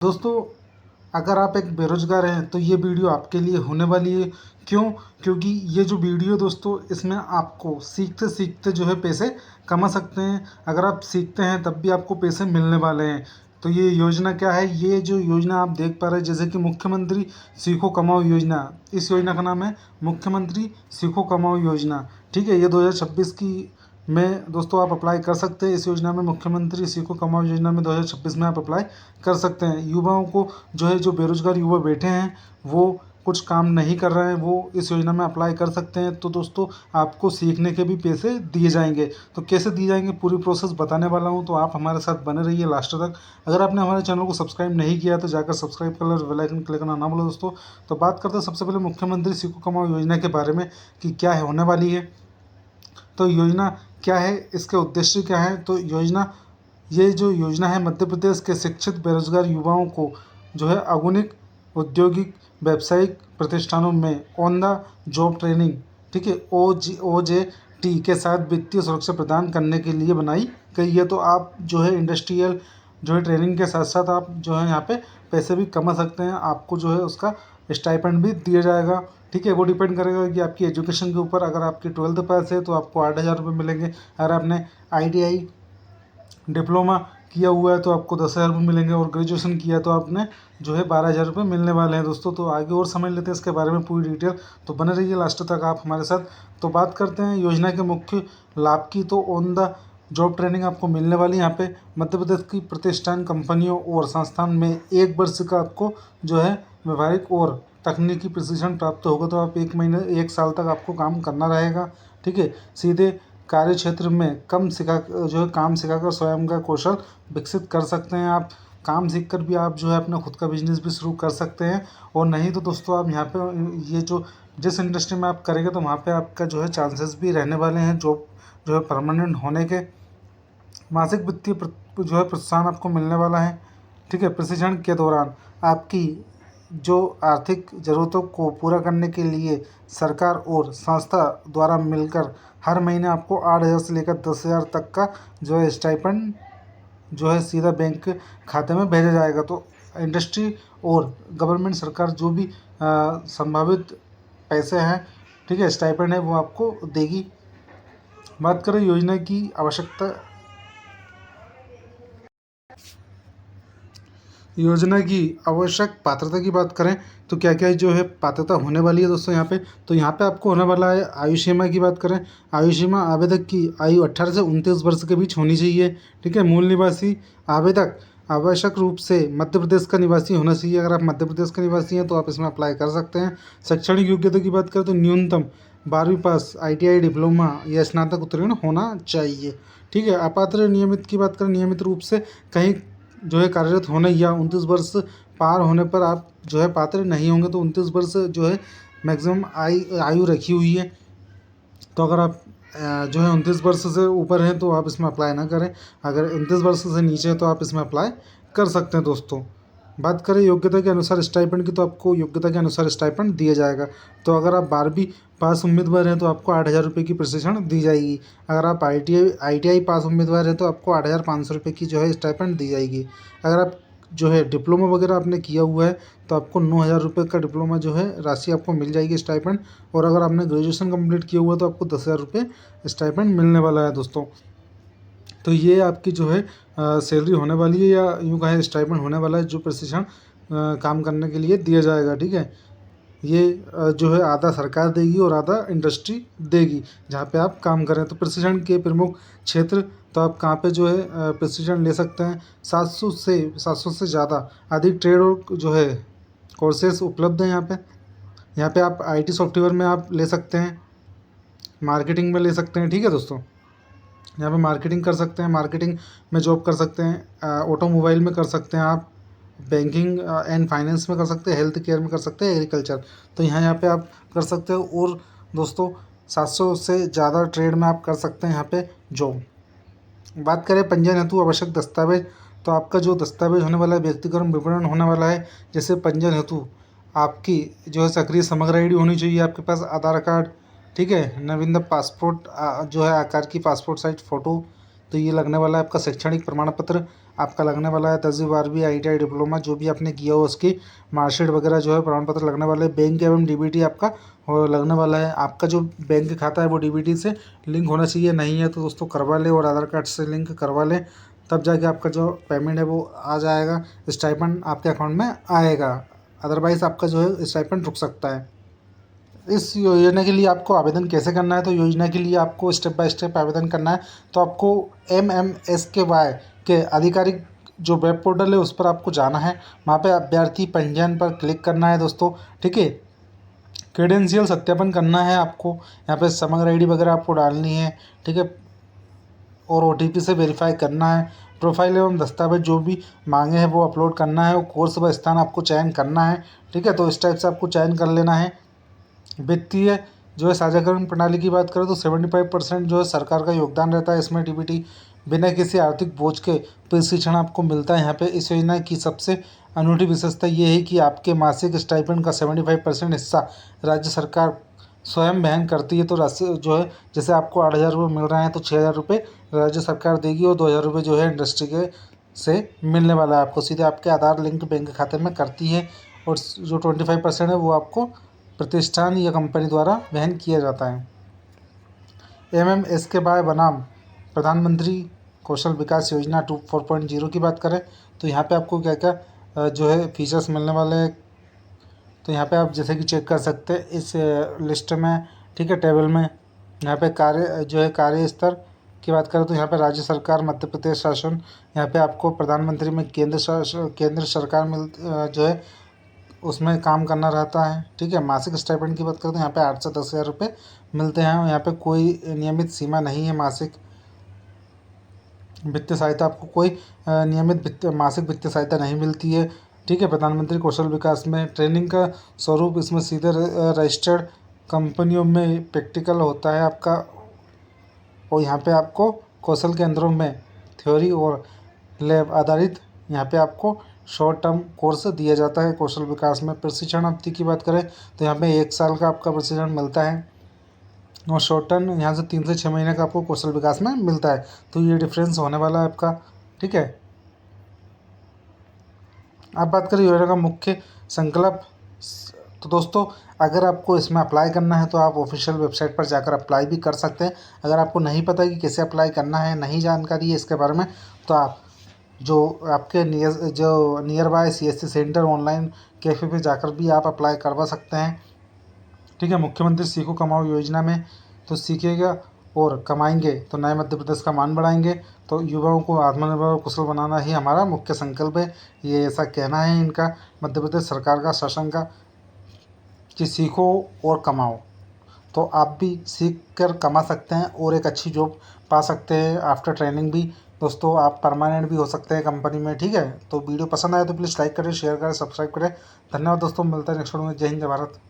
दोस्तों, अगर आप एक बेरोज़गार हैं तो ये वीडियो आपके लिए होने वाली है। क्यों? क्योंकि ये जो वीडियो दोस्तों, इसमें आपको सीखते-सीखते जो है पैसे कमा सकते हैं। अगर आप सीखते हैं तब भी आपको पैसे मिलने वाले हैं। तो ये योजना क्या है? ये जो योजना आप देख पा रहे हैं, जैसे कि मुख्यमंत्री सीखो कमाओ योजना, इस योजना का नाम है मुख्यमंत्री सीखो कमाओ योजना। ठीक है? ये 2026 की में दोस्तों आप अप्लाई कर सकते हैं इस योजना में। मुख्यमंत्री सीखो कमाओ योजना में 2026 में आप अप्लाई कर सकते हैं। युवाओं को जो है, जो बेरोज़गार युवा बैठे हैं, वो कुछ काम नहीं कर रहे हैं, वो इस योजना में अप्लाई कर सकते हैं। तो दोस्तों, आपको सीखने के भी पैसे दिए जाएंगे। तो कैसे दिए जाएंगे, पूरी प्रोसेस बताने वाला हूँ, तो आप हमारे साथ बने रहिए लास्ट तक। अगर आपने हमारे चैनल को सब्सक्राइब नहीं किया तो जाकर सब्सक्राइब कर लो, बेल आइकन क्लिक करना ना भूलो दोस्तों। तो बात करते हैं सबसे पहले मुख्यमंत्री सीखो कमाओ योजना के बारे में कि क्या है, होने वाली है। तो योजना क्या है, इसके उद्देश्य क्या है? तो ये जो योजना है, मध्य प्रदेश के शिक्षित बेरोजगार युवाओं को जो है आधुनिक औद्योगिक व्यावसायिक प्रतिष्ठानों में ऑन द जॉब ट्रेनिंग, ठीक है, OJT के साथ वित्तीय सुरक्षा प्रदान करने के लिए बनाई गई है। तो आप जो है इंडस्ट्रियल जो है ट्रेनिंग के साथ साथ आप जो है यहाँ पे पैसे भी कमा सकते हैं। आपको जो है उसका स्टाइपेंड भी दिया जाएगा। ठीक है, वो डिपेंड करेगा कि आपकी एजुकेशन के ऊपर। अगर आपकी 12th पास है तो आपको 8,000 रुपये मिलेंगे। अगर आपने ITI डिप्लोमा किया हुआ है तो आपको 10,000 रुपये मिलेंगे, और ग्रेजुएशन किया तो आपने जो है 12,000 रुपये मिलने वाले हैं दोस्तों। तो आगे और समझ लेते हैं इसके बारे में पूरी डिटेल। तो बने रहिए लास्ट तक आप हमारे साथ। तो बात करते हैं योजना के मुख्य लाभ की। तो ऑन द जॉब ट्रेनिंग आपको मिलने वाली है। यहाँ पे मध्य प्रदेश की प्रतिष्ठान कंपनियों और संस्थान में 1 वर्ष का आपको जो है व्यवहारिक और तकनीकी प्रशिक्षण प्राप्त होगा। तो आप 1 साल तक आपको काम करना रहेगा। ठीक है, सीधे कार्य क्षेत्र में काम सिखाकर स्वयं का कौशल विकसित कर सकते हैं। आप काम सीखकर भी आप जो है अपना खुद का बिजनेस भी शुरू कर सकते हैं। और नहीं तो दोस्तों, आप यहाँ पे ये जो जिस इंडस्ट्री में आप करेंगे तो वहाँ पे आपका जो है चांसेस भी रहने वाले हैं जॉब जो है परमानेंट होने के। मासिक वित्तीय जो है प्रोत्साहन आपको मिलने वाला है। ठीक है, प्रशिक्षण के दौरान आपकी जो आर्थिक ज़रूरतों को पूरा करने के लिए सरकार और संस्था द्वारा मिलकर हर महीने आपको 8,000 से लेकर 10,000 तक का जो है स्टाइपेंड जो है सीधा बैंक खाते में भेजा जाएगा। तो इंडस्ट्री और गवर्नमेंट सरकार जो भी संभावित पैसे हैं, ठीक है, स्टाइपेंड है, वो आपको देगी। बात करें योजना की आवश्यकता, योजना की आवश्यक पात्रता की बात करें तो क्या क्या जो है पात्रता होने वाली है दोस्तों यहाँ पे। तो यहाँ पे आपको होने वाला है आयु सीमा की बात करें। आयु सीमा आवेदक की आयु 18 से 29 वर्ष के बीच होनी चाहिए। ठीक है, मूल निवासी आवेदक आवश्यक रूप से मध्य प्रदेश का निवासी होना चाहिए। अगर आप मध्य प्रदेश के निवासी हैं तो आप इसमें अप्लाई कर सकते हैं। शैक्षणिक योग्यता की बात करें तो न्यूनतम 12वीं पास, ITI डिप्लोमा या स्नातक उत्तीर्ण होना चाहिए। ठीक है, अपात्र नियमित की बात करें, नियमित रूप से कहीं जो है कार्यरत होने या 29 वर्ष पार होने पर आप जो है पात्र नहीं होंगे। तो 29 वर्ष जो है मैक्सिमम आयु रखी हुई है। तो अगर आप जो है 29 वर्ष से ऊपर हैं तो आप इसमें अप्लाई ना करें। अगर 29 वर्ष से नीचे है तो आप इसमें अप्लाई कर सकते हैं दोस्तों। बात करें योग्यता के अनुसार स्टाइपेंड की, तो आपको योग्यता के अनुसार स्टाइपेंड दिया जाएगा। तो अगर आप 12वीं पास उम्मीदवार हैं तो आपको 8,000 रुपये की प्रशिक्षण दी जाएगी। अगर आप ITI पास उम्मीदवार हैं तो आपको 8,500 रुपये की जो है स्टाइपेंड दी जाएगी। अगर आप जो है डिप्लोमा वगैरह आपने किया हुआ है तो आपको 9,000 रुपये का डिप्लोमा जो है राशि आपको मिल जाएगी स्टाइपेंड। और अगर आपने ग्रेजुएशन कंप्लीट किया हुआ है तो आपको 10,000 रुपये स्टाइपेंड मिलने वाला है दोस्तों। तो ये आपकी जो है सैलरी होने वाली है, या यूँ कहें स्टाइपेंड होने वाला है, जो प्रशिक्षण काम करने के लिए दिया जाएगा। ठीक है, ये जो है आधा सरकार देगी और आधा इंडस्ट्री देगी जहाँ पे आप काम करें। तो प्रशिक्षण के प्रमुख क्षेत्र, तो आप कहाँ पे जो है प्रशिक्षण ले सकते हैं। 700 से ज़्यादा अधिक ट्रेड और जो है कोर्सेज उपलब्ध हैं यहाँ पे। यहाँ पे आप IT सॉफ्टवेयर में आप ले सकते हैं, मार्केटिंग में ले सकते हैं। ठीक है दोस्तों, यहाँ पे मार्केटिंग कर सकते हैं, मार्केटिंग में जॉब कर सकते हैं, ऑटोमोबाइल में कर सकते हैं आप, बैंकिंग एंड फाइनेंस में कर सकते हैं, हेल्थ केयर में कर सकते हैं, एग्रीकल्चर। तो यहाँ पे आप कर सकते हो। और दोस्तों, 700 से ज़्यादा ट्रेड में आप कर सकते हैं यहाँ पे जॉब। बात करें पंजीयन हेतु आवश्यक दस्तावेज, तो आपका जो दस्तावेज होने वाला है, व्यक्तिगत विवरण होने वाला है। जैसे पंजीयन हेतु आपकी जो है सक्रिय समग्र ID होनी चाहिए आपके पास, आधार कार्ड, ठीक है, नवीनतम पासपोर्ट जो है आकार की पासपोर्ट साइज फ़ोटो, तो ये लगने वाला है। आपका शैक्षणिक प्रमाण पत्र, आपका लगने वाला है। 10वीं 12वीं ITI डिप्लोमा जो भी आपने किया हो उसकी मार्कशीट वगैरह जो है प्रमाण पत्र लगने वाले। बैंक एवं DBT आपका लगने वाला है। आपका जो बैंक खाता है वो DBT से लिंक होना चाहिए, नहीं है तो दोस्तों करवा ले और आधार कार्ड से लिंक करवा ले, तब जाके आपका जो पेमेंट है वो आ जाएगा, स्टाइपेंड आपके अकाउंट में आएगा। अदरवाइज़ आपका जो है स्टाइपेंड रुक सकता है। इस योजना के लिए आपको आवेदन कैसे करना है, तो योजना के लिए आपको स्टेप बाय स्टेप आवेदन करना है। तो आपको MMSKY के आधिकारिक जो वेब पोर्टल है उस पर आपको जाना है। वहाँ पे अभ्यर्थी पंजीयन पर क्लिक करना है दोस्तों, ठीक है। क्रेडेंशियल सत्यापन करना है आपको, यहाँ पे समग्र ID वगैरह आपको डालनी है, ठीक है, और OTP से वेरीफाई करना है। प्रोफाइल एवं दस्तावेज जो भी मांगे हैं वो अपलोड करना है, और कोर्स व स्थान आपको चयन करना है, ठीक है। तो इस टाइप से आपको चयन कर लेना है। वित्तीय जो है साझाकरण प्रणाली की बात करें तो 75% जो है सरकार का योगदान रहता है इसमें। DBT बिना किसी आर्थिक बोझ के प्रशिक्षण आपको मिलता है यहाँ पे। इस योजना की सबसे अनूठी विशेषता ये है कि आपके मासिक स्टाइपेंड का 75% हिस्सा राज्य सरकार स्वयं वहन करती है। तो राशि जो है जैसे आपको 8,000 रुपये मिल रहे हैं तो 6,000 रुपये राज्य सरकार देगी, और 2,000 रुपये जो है इंडस्ट्री के से मिलने वाला है आपको, सीधे आपके आधार लिंक बैंक खाते में करती है। और जो 25% है वो आपको प्रतिष्ठान या कंपनी द्वारा वहन किया जाता है। MMSKY बनाम प्रधानमंत्री कौशल विकास योजना 4.0 की बात करें तो यहाँ पे आपको क्या क्या जो है फीचर्स मिलने वाले हैं, तो यहाँ पे आप जैसे कि चेक कर सकते हैं इस लिस्ट में, ठीक है, टेबल में। यहाँ पे कार्य जो है कार्य स्तर की बात करें तो यहाँ पे राज्य सरकार, मध्य प्रदेश शासन, यहाँ पे आपको प्रधानमंत्री में केंद्र सरकार जो है उसमें काम करना रहता है, ठीक है। मासिक स्टाइपेंड की बात करें तो यहाँ पे 8 से 10,000 रुपये मिलते हैं। यहाँ पे कोई नियमित सीमा नहीं है। मासिक वित्तीय सहायता आपको कोई नियमित मासिक वित्तीय सहायता नहीं मिलती है, ठीक है। प्रधानमंत्री कौशल विकास में ट्रेनिंग का स्वरूप इसमें सीधे रजिस्टर्ड कंपनियों में प्रैक्टिकल होता है आपका, और यहाँ पे आपको कौशल केंद्रों में थ्योरी और लैब आधारित यहाँ पे आपको शॉर्ट टर्म कोर्स दिया जाता है कौशल विकास में। प्रशिक्षण अवधि की बात करें तो यहाँ पे 1 साल का आपका प्रशिक्षण मिलता है, और शॉर्ट टर्म यहाँ से 3 से 6 महीने का आपको कौशल विकास में मिलता है। तो ये डिफरेंस होने वाला है आपका, ठीक है। अब बात करें योजना का मुख्य संकल्प, तो दोस्तों अगर आपको इसमें अप्लाई करना है तो आप ऑफिशियल वेबसाइट पर जाकर अप्लाई भी कर सकते हैं। अगर आपको नहीं पता कि कैसे अप्लाई करना है, नहीं जानकारी है इसके बारे में, तो आप जो आपके near by CSC centre online cafe पे जाकर भी आप अप्लाई करवा सकते हैं, ठीक है। मुख्यमंत्री सीखो कमाओ योजना में तो सीखेगा और कमाएंगे तो नए मध्य प्रदेश का मान बढ़ाएंगे। तो युवाओं को आत्मनिर्भर और कुशल बनाना ही हमारा मुख्य संकल्प है, ये ऐसा कहना है इनका, मध्य प्रदेश सरकार का, शासन का, कि सीखो और कमाओ। तो आप भी सीख कर कमा सकते हैं और एक अच्छी जॉब पा सकते हैं आफ्टर ट्रेनिंग भी। दोस्तों आप परमानेंट भी हो सकते हैं कंपनी में, ठीक है। तो वीडियो पसंद आए तो प्लीज़ लाइक करें, शेयर करें, सब्सक्राइब करें। धन्यवाद दोस्तों, मिलता है नेक्स्ट वीडियो में। जय हिंद, जय भारत।